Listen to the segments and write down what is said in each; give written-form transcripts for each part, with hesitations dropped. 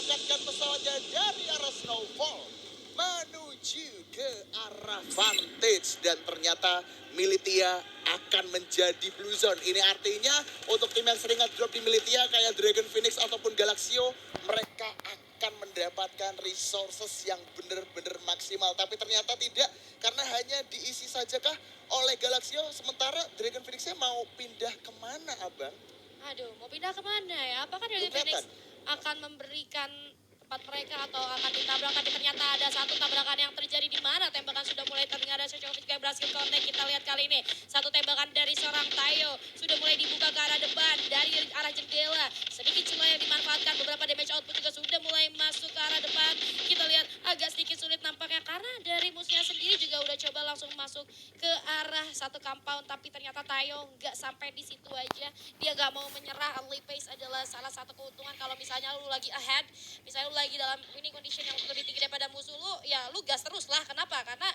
memberangkatkan pesawatnya dari arah Snowfall menuju ke arah Vantage dan ternyata Militia akan menjadi Blue Zone. Ini artinya untuk tim yang sering drop di Militia kayak Dragon Phoenix ataupun Galaxio, mereka akan mendapatkan resources yang benar-benar maksimal. Tapi ternyata tidak, karena hanya diisi saja kah oleh Galaxio, sementara Dragon Phoenix-nya mau pindah kemana, Abang? Aduh, mau pindah kemana ya? Apakah Dragon Phoenix akan memberikan tempat mereka atau akan ditabrak? Tapi ternyata ada satu tabrakan yang terjadi di mana tembakan sudah mulai terdengar. Ada Sojovic yang berhasil connect. Kita lihat kali ini satu tembakan dari seorang Tayo sudah mulai dibuka ke arah depan dari arah jendela. Sedikit cuma yang dimanfaatkan, beberapa damage output juga sudah mulai masuk ke arah depan. Kita lihat agak sedikit sulit nampaknya karena dari musuhnya sendiri juga udah coba langsung masuk ke arah satu compound, tapi ternyata Tayo nggak sampai di situ aja. Dia nggak mau menyerah. Early pace adalah salah satu keuntungan kalau misalnya lu lagi ahead, misalnya lu lagi dalam winning condition yang lebih tinggi daripada musuh lu, ya lu gas terus lah. Kenapa? Karena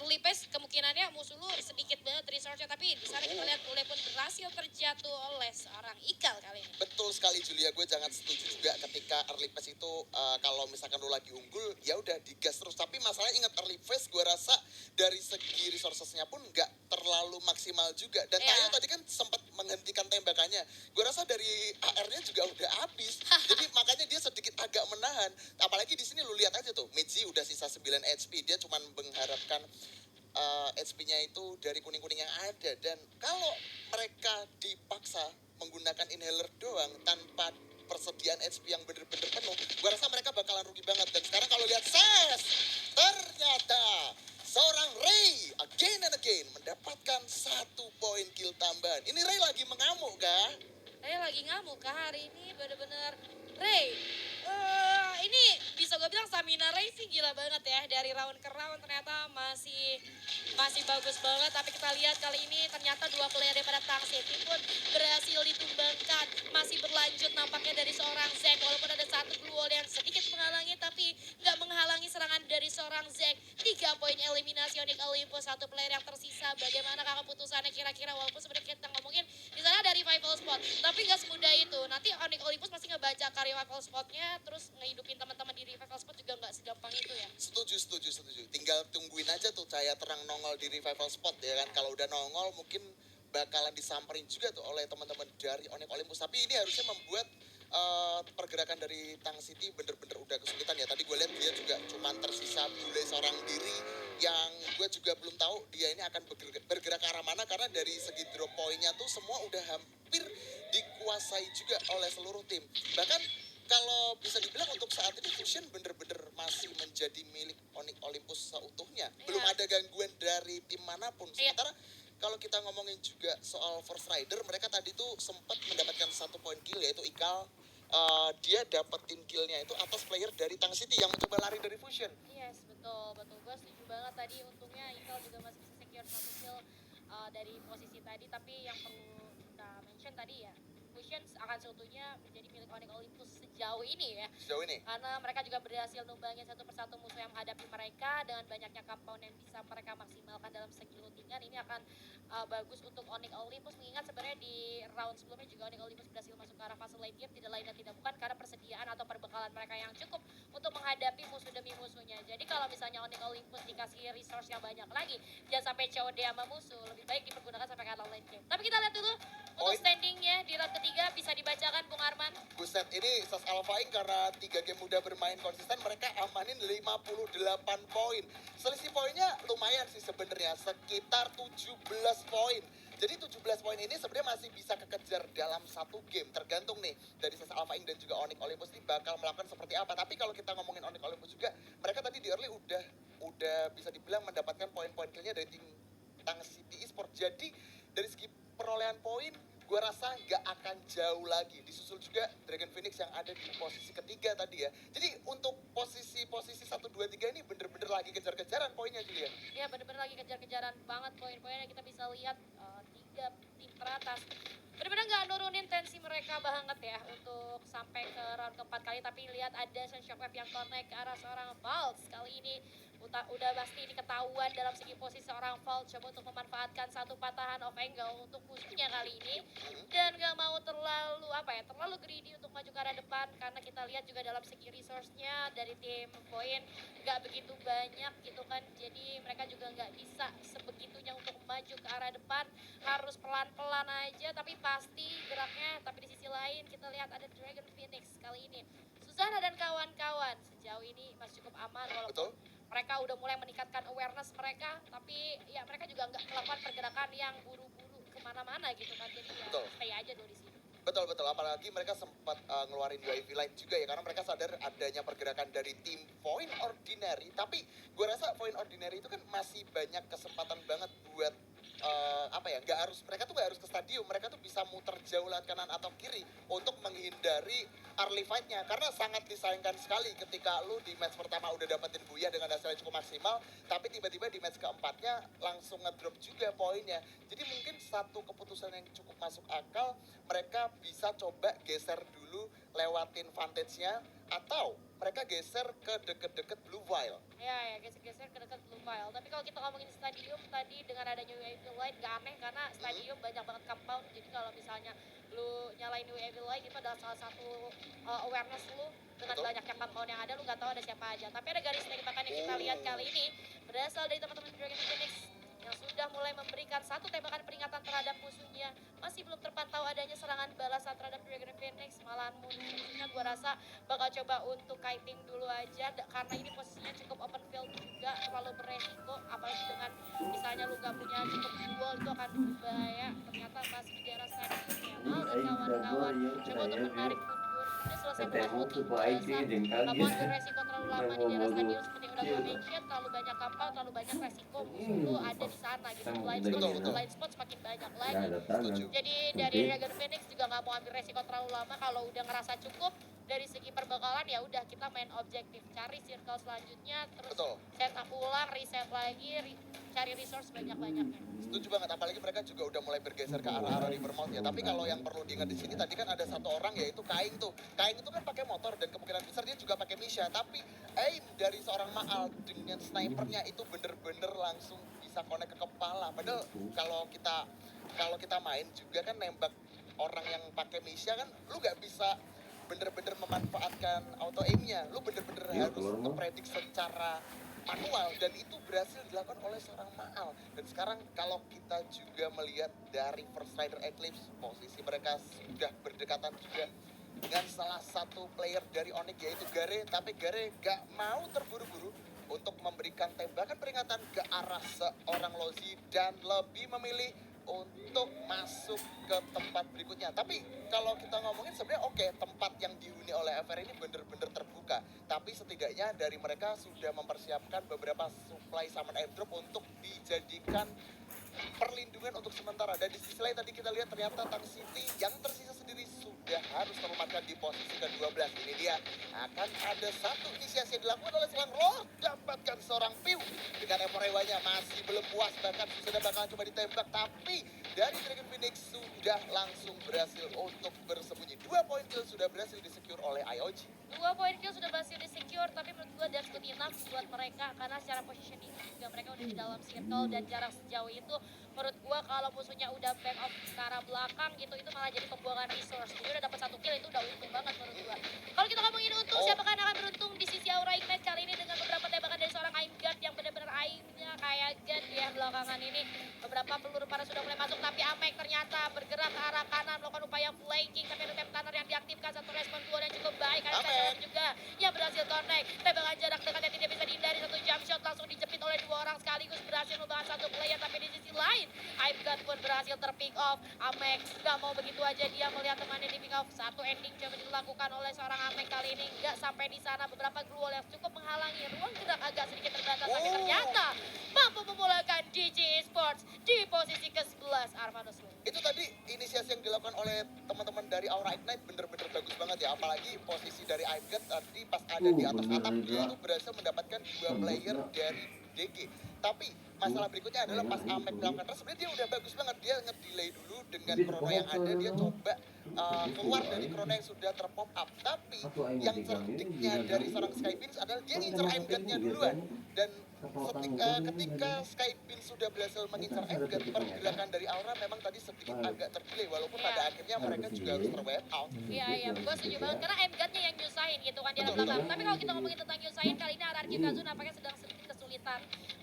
early pace kemungkinannya musuh lu sedikit banget resource-nya, tapi di sana kita lihat Bule pun berhasil terjatuh oleh seorang Ikal kali ini. Betul sekali Julia, gue jangan setuju juga ketika early phase itu kalau misalkan lu lagi unggul ya udah digas terus. Tapi masalahnya ingat early phase gue rasa dari segi resourcesnya pun nggak terlalu maksimal juga. Dan Tayo tadi kan sempat menghentikan tembakannya. Gue rasa dari AR-nya juga udah habis. Jadi makanya dia sedikit agak menahan. Apalagi di sini lu lihat aja tuh, Meiji udah sisa 9 HP. Dia cuma mengharapkan HP-nya itu dari kuning-kuning yang ada. Dan kalau mereka dipaksa menggunakan inhaler doang tanpa persediaan HP yang bener-bener penuh, gue rasa mereka bakalan rugi banget. Dan sekarang kalau lihat Ses, ternyata seorang Ray again and again mendapatkan 1 poin kill tambahan. Ini Ray lagi mengamuk kah? Ray lagi ngamuk kah hari ini? Bener-bener Ray, ini bisa gue bilang stamina Ray sih gila banget ya. Dari round ke round ternyata masih bagus banget. Tapi kita lihat kali ini ternyata dua player daripada Tang City pun berhasil ditumbangkan. Masih berlanjut nampaknya dari seorang Zack. Walaupun ada satu blue wall yang sedikit menghalangi, tapi nggak menghalangi serangan dari seorang Zack. 3 poin eliminasi Onyx Olympus, satu player yang tersisa. Bagaimana keputusannya kira-kira? Walaupun sebenarnya kita ngomongin di sana ada revival spot, tapi nggak semudah itu. Nanti Onyx Olympus pasti ngebaca ke revival spotnya, terus ngehidupin teman-teman di revival spot juga nggak segampang itu ya. Setuju. Tinggal tungguin aja tuh cahaya terang nongol di revival spot ya kan. Kalau udah nongol mungkin bakalan disamperin juga tuh oleh teman-teman dari Onyx Olympus. Tapi ini harusnya membuat pergerakan dari Tang City bener-bener udah kesulitan ya. Tadi gue lihat dia juga cuma tersisa Bule seorang diri yang gue juga belum tahu dia ini akan bergerak ke arah mana, karena dari segi drop poinnya tuh semua udah hampir dikuasai juga oleh seluruh tim. Bahkan kalau bisa dibilang untuk saat ini Fusion bener-bener masih menjadi milik Onyx Olympus seutuhnya. Belum ada gangguan dari tim manapun. Sementara kalau kita ngomongin juga soal Force Rider, mereka tadi tuh sempat mendapatkan 1 poin kill, yaitu Ikal. Dia dapetin killnya itu atas player dari Tang City yang mencoba lari dari Fusion. Yes, betul. Gue setuju banget tadi. Untungnya Ikal juga masih bisa secure satu kill dari posisi tadi. Tapi yang perlu kita mention tadi ya, Fusion akan seutuhnya menjadi milik Onyx Olympus sejauh ini ya. Sejauh ini. Karena mereka juga berhasil numbangin satu persatu musuh yang menghadapi mereka dengan banyaknya compound yang bisa mereka maksimalkan dalam segi lootingan. Ini akan bagus untuk Onyx Olympus, mengingat sebenarnya di round sebelumnya juga Onyx Olympus berhasil masuk ke arah fase late game, tidak lain dan tidak bukan karena persediaan atau perbekalan mereka yang cukup untuk menghadapi musuh demi musuhnya. Jadi kalau misalnya Onyx Olympus dikasih resource yang banyak lagi, jangan sampai COD sama musuh, lebih baik dipergunakan sampai ke arah late game. Tapi kita lihat dulu untuk standingnya di round ketiga, bisa dibacakan Bung Arman. Buset, ini SAS Alphaing karena 3 game udah bermain konsisten, mereka amanin 58 poin. Selisih poinnya lumayan sih sebenarnya, sekitar 17 poin. Jadi 17 poin ini sebenarnya masih bisa kekejar dalam satu game. Tergantung nih dari SAS Alphaing dan juga Onyx Olympus ini bakal melakukan seperti apa. Tapi kalau kita ngomongin Onyx Olympus juga, mereka tadi di early udah bisa dibilang mendapatkan poin-poin killnya dari tim Tang City Esports. Jadi dari segi perolehan poin, gue rasa nggak akan jauh lagi. Disusul juga Dragon Phoenix yang ada di posisi ketiga tadi ya. Jadi untuk posisi 1, 2, 3 ini bener-bener lagi kejar-kejaran poinnya Julia. Ya bener-bener lagi kejar-kejaran banget poin-poinnya. Kita bisa lihat 3 tim teratas benar-benar nggak nurunin tensi mereka banget ya untuk sampai ke round keempat kali, tapi lihat ada shockwave yang connect ke arah seorang Valls kali ini. Udah pasti ini ketahuan dalam segi posisi seorang Valls coba untuk memanfaatkan satu patahan off angle untuk musuhnya kali ini, dan nggak mau terlalu greedy untuk maju ke arah depan, karena kita lihat juga dalam segi resource-nya dari tim Point nggak begitu banyak gitu kan, jadi mereka juga nggak bisa sebegitunya untuk maju ke arah depan, harus pelan-pelan aja tapi pasti geraknya. Tapi di sisi lain kita lihat ada Dragon Phoenix kali ini, Susana dan kawan-kawan sejauh ini masih cukup aman walaupun Betul. mereka udah mulai meningkatkan awareness mereka, tapi ya mereka juga nggak melakukan pergerakan yang buru-buru kemana-mana gitu kan, jadi ya Betul. stay aja dulu di sini. Betul, betul. Apalagi mereka sempat ngeluarin UAV Light juga ya, karena mereka sadar adanya pergerakan dari tim Point Ordinary. Tapi gue rasa Point Ordinary itu kan masih banyak kesempatan banget buat mereka tuh nggak harus ke stadium, mereka tuh bisa muter jauh lewat kanan atau kiri untuk menghindari early fight-nya, karena sangat disayangkan sekali ketika lu di match pertama udah dapetin Buya dengan hasil yang cukup maksimal, tapi tiba-tiba di match keempatnya langsung ngedrop juga poinnya. Jadi mungkin satu keputusan yang cukup masuk akal, mereka bisa coba geser dulu lewatin vantage-nya, atau mereka geser ke deket-deket Blue Whale. Ya, geser-geser ke dekat Blue Whale. Tapi kalau kita ngomongin stadium tadi dengan adanya UAV Light gak aneh, karena stadium banyak banget compound. Jadi kalau misalnya lu nyalain UAV Light itu adalah salah satu awareness lu dengan Betul. banyaknya compound yang ada, lu gak tahu ada siapa aja. Tapi ada garis tembakan yang kita lihat kali ini berasal dari teman-teman Dragon Phoenix yang sudah mulai memberikan satu tembakan peringatan terhadap musuhnya. Masih belum terpantau adanya serangan balasan terhadap Dragon Phoenix, malahan musuhnya gua rasa bakal coba untuk kiting dulu aja, karena ini posisinya cukup open field juga, terlalu beresiko, apalagi dengan misalnya lu gak punya cukup duel itu akan berbahaya. Ternyata masih di daerah stadiumnya Mal dan kawan-kawan coba untuk menarik mundur. Ini selesai memasuki, gua rasa gak mau ambil resiko terlalu lama di daerah stadium, seperti yang udah gue mention, terlalu banyak kapal, terlalu banyak resiko musuh lu ada di sana gitu. Blind spot, Betul. blind spot semakin banyak lagi. Setuju. Jadi dari Dragon Phoenix juga nggak mau ambil resiko terlalu lama. Kalau udah ngerasa cukup dari segi perbekalan, ya udah kita main objektif, cari circle selanjutnya, terus Betul. setup ulang, reset lagi, cari resource banyak-banyaknya. Setuju banget, apalagi mereka juga udah mulai bergeser ke arah-arah Rivermouth ya. Tapi kalau yang perlu diingat di sini tadi kan ada satu orang, yaitu Kaing tuh. Kaing itu kan pakai motor dan kemungkinan besar dia juga pakai Misha. Tapi aim dari seorang Maal dengan snipernya itu bener-bener langsung bisa connect ke kepala. Padahal kalau kita main juga kan nembak orang yang pakai Misha kan, lu nggak bisa bener-bener memanfaatkan auto aimnya. Lu bener-bener harus ngepredik secara manual, dan itu berhasil dilakukan oleh seorang Maal. Dan sekarang kalau kita juga melihat dari First Rider Eclipse, posisi mereka sudah berdekatan juga dengan salah satu player dari Onyx, yaitu Gare. Tapi Gare gak mau terburu-buru untuk memberikan tembakan peringatan ke arah seorang Lozi dan lebih memilih untuk masuk ke tempat berikutnya. Tapi kalau kita ngomongin sebenarnya oke, tempat yang dihuni oleh FR ini bener-bener terbuka. Tapi setidaknya dari mereka sudah mempersiapkan beberapa supply summon airdrop untuk dijadikan perlindungan untuk sementara. Dan di sisi lain tadi kita lihat ternyata Tang City yang tersisa sendiri sudah harus menempatkan di posisi ke-12. Ini dia, akan ada satu inisiasi yang dilakukan oleh seorang Roh, dapatkan seorang Piu dengan Emorewanya masih belum puas, bahkan sudah bakalan coba ditembak, tapi dari Dragon Phoenix sudah langsung berhasil untuk bersembunyi. 2 poin kill sudah berhasil disecure oleh IOG. 2 poin kill sudah berhasil di-secure, tapi menurut gue that's good enough buat mereka, karena secara positioning juga mereka udah di dalam circle, dan jarak sejauh itu menurut gue kalau musuhnya udah back off ke arah belakang gitu, itu malah jadi pembuangan resource. Jadi udah dapat 1 kill itu udah untung banget menurut gue. Kalau kita ngomongin untung, siapakah yang akan beruntung di sisi Aura Ignite kali ini dengan beberapa tembakan dari seorang aim guard yang benar-benar aimnya kayak gun ya belakangan ini. Beberapa peluru para sudah mulai masuk, tapi Amek ternyata bergerak ke arah kanan melakukan upaya flanking, tapi ada tap tunner yang diaktifkan, satu respon duo dan cukup baik. Ada Amek juga yang berhasil connect, tembakan jarak dekat yang tidak bisa dihindari, satu jump shot langsung dijepit oleh 2 orang sekaligus, berhasil membawa 1 player. Tapi di sisi lain aim guard pun berhasil terpick off. Amek gak mau begitu aja dia melihat temannya di pick off. Satu ending coba dilakukan oleh seorang Amek kali ini, nggak sampai di sana. Beberapa glue wall yang cukup menghalangi, ruang gerak agak sedikit terbatas, tapi ternyata mampu memulakan DJ Esports di posisi ke-11. Armanus Lu. Itu tadi inisiasi yang dilakukan oleh teman-teman dari Aura Ignite bener-bener bagus banget ya. Apalagi posisi dari Aim Guard tadi pas ada di atas atap, dia itu berhasil mendapatkan 2 player dari DG. Tapi masalah berikutnya adalah pas Amek melakukan rush, sebenarnya dia udah bagus banget. Dia nge-delay dulu dengan chrono yang ada, dia coba keluar dari chrono yang sudah terpop up. Tapi yang cerdiknya dari seorang Skypins adalah dia ngincer aim-nya duluan. Dan ketika Skypins sudah berhasil mengincar aim-gun, pergerakan dari Aura memang tadi sedikit agak terdelay. Walaupun pada akhirnya mereka juga harus ter-wipe out. Iya, gue setuju banget. Karena M-Gun-nya yang nyusahin gitu kan di dalam belakang. Tapi kalau kita ngomongin tentang nyusahin, kali ini RRQ Kazu nampaknya sedang sedikit kesulitan.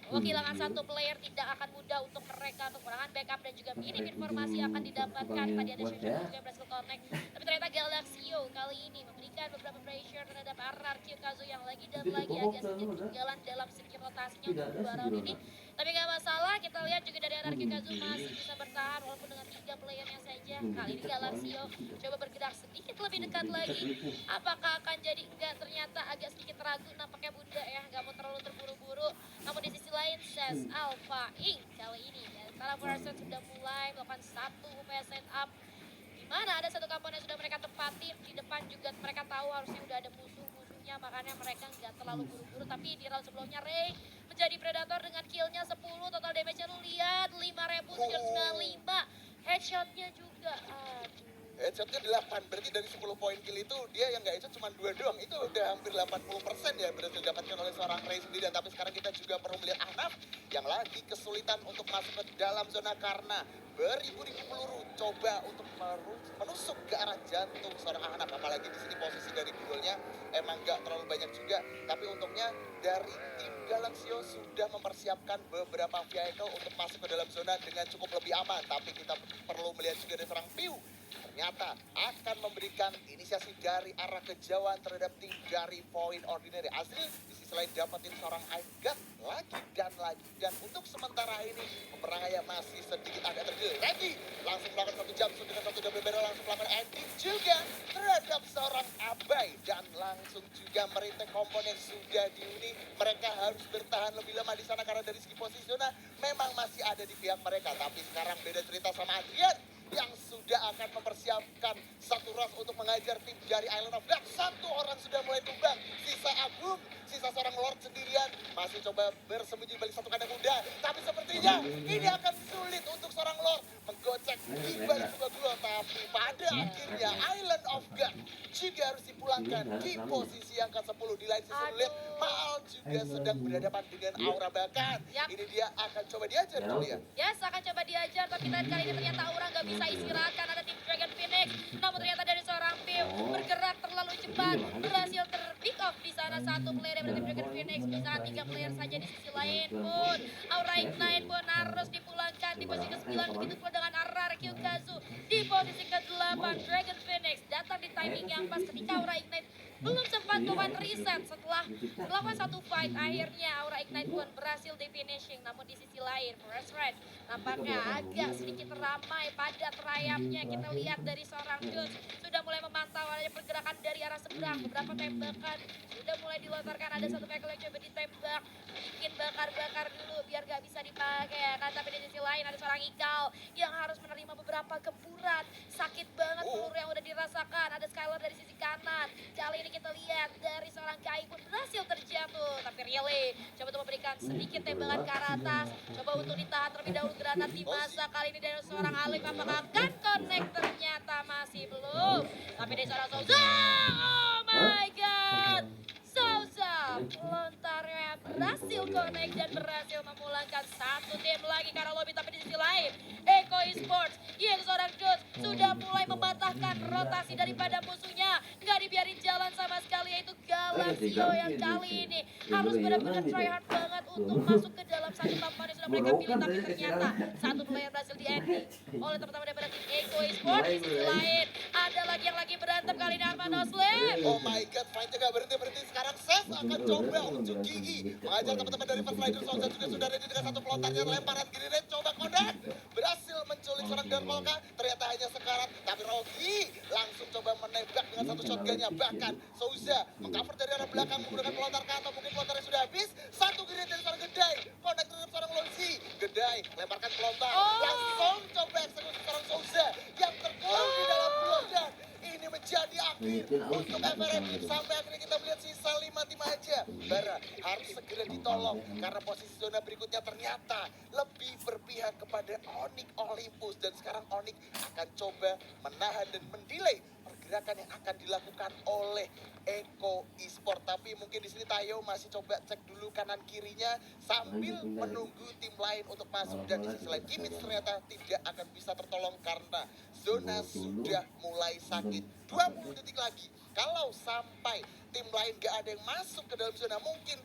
Bahwa kehilangan satu player tidak akan mudah untuk mereka. Kekurangan backup dan juga minim informasi akan didapatkan. Tadi ada Shushu dan juga Brasil Connect. Tapi ternyata Galaxio kali ini memberikan beberapa pressure terhadap RRQ Kazu yang lagi dan lagi agak sedikit ketinggalan dalam segi rotasinya untuk dua round ini. Tapi gak masalah, kita lihat juga dari RRQ Kazu masih bisa bertahan walaupun dengan 3 playernya saja. Kali ini Galaxio coba bergerak sedikit lebih dekat lagi. Apakah akan jadi enggak? Ternyata agak sedikit ragu nampaknya Bunda ya, gak mau terlalu terburu-buru. Namun di sisi lain, Ses Alpha Inc. kali ini dan para Forest sudah mulai melakukan satu upaya setup di mana ada satu komponen yang sudah mereka tempatin di depan juga mereka tahu harusnya udah ada musuhnya, makanya mereka nggak terlalu buru-buru. Tapi di round sebelumnya Ray menjadi predator dengan killnya 10, total damage-nya lu lihat 5.795, headshotnya juga Headshotnya 8, berarti dari 10 poin kill itu dia yang nggak headshot cuma 2 doang. Itu udah hampir 80% ya berhasil didapatkan oleh seorang Ray sendiri. Dan tapi sekarang kita juga perlu melihat Ahnaf yang lagi kesulitan untuk masuk ke dalam zona karena beribu-ribu peluru coba untuk menusuk ke arah jantung seorang Ahnaf. Apalagi di sini posisi dari duelnya emang nggak terlalu banyak juga. Tapi untungnya dari tim Galaxio sudah mempersiapkan beberapa vehicle untuk masuk ke dalam zona dengan cukup lebih aman. Tapi kita perlu melihat juga dari seorang Piu ternyata akan memberikan inisiasi dari arah kejauhan terhadap tim dari Point Ordinary. Asli di sisi lain dapetin seorang Ainggat lagi dan lagi. Dan untuk sementara ini peperangannya masih sedikit agak terdelay. Randy langsung melakukan 1 jam dengan 1 double barrel, langsung melakukan ending juga terhadap seorang Abai. Dan langsung juga meritek komponen sudah diuni. Mereka harus bertahan lebih lama di sana karena dari segi posisi zona memang masih ada di pihak mereka. Tapi sekarang beda cerita sama Adrian yang sudah akan mempersiapkan satu rush untuk mengajar tim dari Island of Dark. 1 orang sudah mulai tumbang, sisa Agung, sisa seorang Lord sendirian masih coba bersembunyi balik satu kandang kuda. Tapi sepertinya ini akan sulit untuk seorang Lord menggocek di balik sebuah gua. Tapi pada akhirnya Island of God juga harus dipulangkan di posisi yang ke-10. Di lain sisi lihat Maal juga sedang berhadapan dengan Aura Bakan. Ini dia akan coba diajar dulu ya. Yes, akan coba diajar, tapi kali ini ternyata Aura nggak bisa istirahat karena ada tim Dragon Phoenix. Namun ternyata dari seorang Piu bergerak terlalu cepat, berhasil ter-pick off di sana satu player dari tim Dragon Phoenix. Bisa 3 player saja di sisi lain pun. Aura Ignite pun harus dipulangkan di posisi ke-9. Begitu pula dengan RRQ Kazu di posisi ke-8. Dragon Phoenix datang di timing yang pas ketika Aura Ignite belum sempat melakukan reset setelah melakukan satu fight. Akhirnya Aura Ignite pun berhasil di finishing. Namun di sisi lain Forest Red nampaknya agak sedikit ramai pada terayapnya. Kita lihat dari seorang Jus sudah mulai memantau adanya pergerakan dari arah seberang. Beberapa tembakan sudah mulai dilontarkan. Ada satu vehicle yang coba ditembak, bikin bakar-bakar dulu biar gak bisa dipakai ya kan. Tapi di sisi lain ada seorang Ikal yang harus menerima beberapa gempuran. Sakit banget peluru yang udah dirasakan. Ada Skylar dari sisi kanan. Kali ini kita lihat dari seorang Kai pun berhasil terjatuh. Tapi Riley coba untuk memberikan sedikit tembakan ke arah atas. Coba untuk ditahan terlebih dahulu granat di masa. Kali ini dari seorang Alif apakah akan connect? Ternyata masih belum. Tapi dari seorang Souza, oh my god, Souza pelontarnya berhasil connect dan berhasil memulangkan satu tim lagi karena lobby. Tapi di sisi lain Eko Esports yang seorang Jus sudah mulai mematahkan rotasi daripada musuhnya. Nggak dibiarin jalan sama sekali, yaitu Galaxio yang kali ini harus benar-benar try hard banget untuk masuk ke dalam satu papan yang sudah mereka pilih. Tapi ternyata satu player berhasil di ending oleh teman-teman daripada tim Eko Esports. Di sisi lain ada lagi yang lagi berantem, kali ini Armando Slim. Oh my god, fight-nya gak berhenti-berhenti. Sekarang Ses akan coba unjuk gigi mengajar teman-teman dari First Rider. Souza juga sudah ready dengan satu pelontarnya, lemparan grenade, coba kodak, berhasil menculik seorang Darkolka. Ternyata hanya sekarat, tapi Rogi langsung coba menembak dengan satu shotgunnya. Bahkan Souza mengcover dari arah belakang menggunakan pelontar atau mungkin pelontarnya sudah habis. Satu grenade dari seorang Gedai, kodak terhadap seorang Lonzi. Gedai lemparkan pelontar, langsung coba eksekusi seorang Souza yang tergolong di dalam pelontar. Ini menjadi akhir untuk FRM sampai akhirnya kita melihat sisa 5 tim aja. juara harus segera ditolong karena posisi zona berikutnya ternyata lebih berpihak kepada Onyx Olympus dan sekarang Onyx akan coba menahan dan mendelay pergerakan yang akan dilakukan oleh Eko Esport. Tapi mungkin di sini Tayo masih coba cek dulu kanan kirinya sambil menunggu tim lain untuk masuk dan di sisi lain Image ternyata tidak akan bisa tertolong karena zona sudah mulai sakit. 20 detik lagi. Kalau sampai tim lain gak ada yang masuk ke dalam zona, mungkin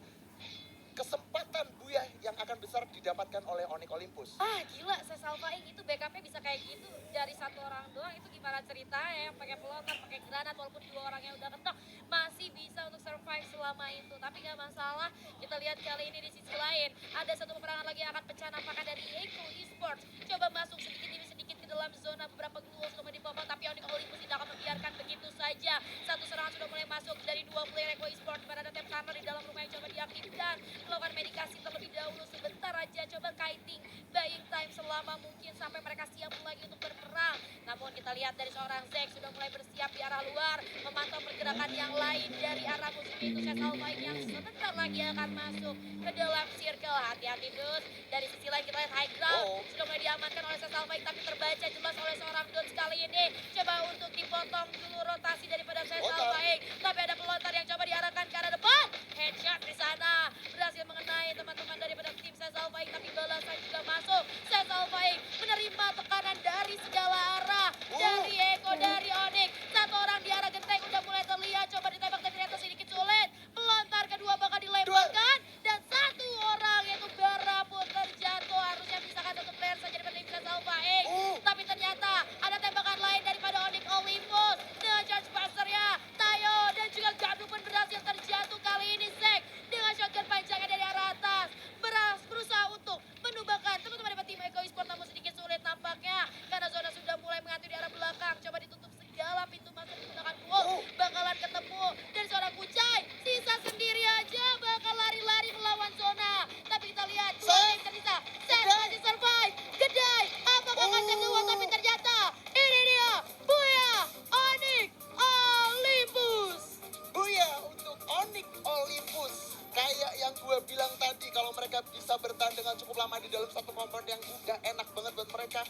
kesempatan Buya yang akan besar didapatkan oleh Onyx Olympus. Gila, Sesalvaing itu backupnya bisa kayak gitu dari satu orang doang. Itu gimana ceritanya yang pakai pelontar, pakai granat, walaupun dua orangnya udah ketok masih bisa untuk survive selama itu. Tapi gak masalah, kita lihat kali ini di sisi lain ada satu peperangan lagi yang akan pecah nampaknya dari Eko Esports. Coba masuk sedikit demi sedikit ke dalam zona, beberapa gluos kemudian dipopong, tapi Onyx Olympus tidak akan membiarkan begitu saja. Satu serangan sudah mulai masuk dari dua player Eko Esports. Pada Tem Karner di dalam rumah yang coba diaktifkan, melakukan medikasi terlebih dahulu sebentar aja, coba kiting, buying time selama mungkin sampai mereka siap lagi untuk berperang. Namun kita lihat dari seorang Zack sudah mulai bersiap di arah luar, memantau pergerakan yang lain dari arah musuh itu Sesalvaing yang sebentar lagi akan masuk ke dalam circle. Hati-hati Dus, dari sisi lain kita lihat high ground sudah mulai diamankan oleh Sesalvaing, tapi terbaca jelas oleh seorang Dons kali ini. Coba untuk dipotong dulu rotasi daripada Sesalvaing, tapi ada pelontar yang coba diarahkan ke arah depan. Headshot di sana berhasil mengenai teman-teman daripada tim Sesalvaing, tapi balasan juga masuk. Sesalvaing menerima tekanan dari segala arah, dari Eko, dari Onyx. Satu orang di arah genteng udah mulai terlihat, coba ditembak tapi ternyata sedikit sulit. Pelontar kedua bakal dilemparkan dan satu orang yaitu Bara pun terjatuh. Harusnya misalkan satu player saja daripada tim Sesalvaing, tapi ternyata ada tembakan lain daripada Onyx Olympus. Dengan charge buster-nya Tayo dan juga Gadu pun berhasil terjatuh. Kali ini Zack dengan shotgun panjangnya dari arah atas berusaha untuk menumbangkan teman-teman dari tim Eko Esport, namun sedikit sulit nampaknya karena zona sudah mulai mengatur di arah belakang. Coba ditutup segala pintu masuk menggunakan wall, bakalan ketemu dan seorang Kucai sisa sendiri aja bakal lari-lari melawan zona. Tapi kita lihat dua tim tersisa. Zack masih survive. Gedai apakah akan kedua, tapi ternyata ini dia Buya Onyx Olympus. Buya untuk Onyx Olympus. Kayak yang gue bilang tadi, kalau mereka bisa bertahan dengan cukup lama di dalam satu compound yang udah enak banget buat mereka,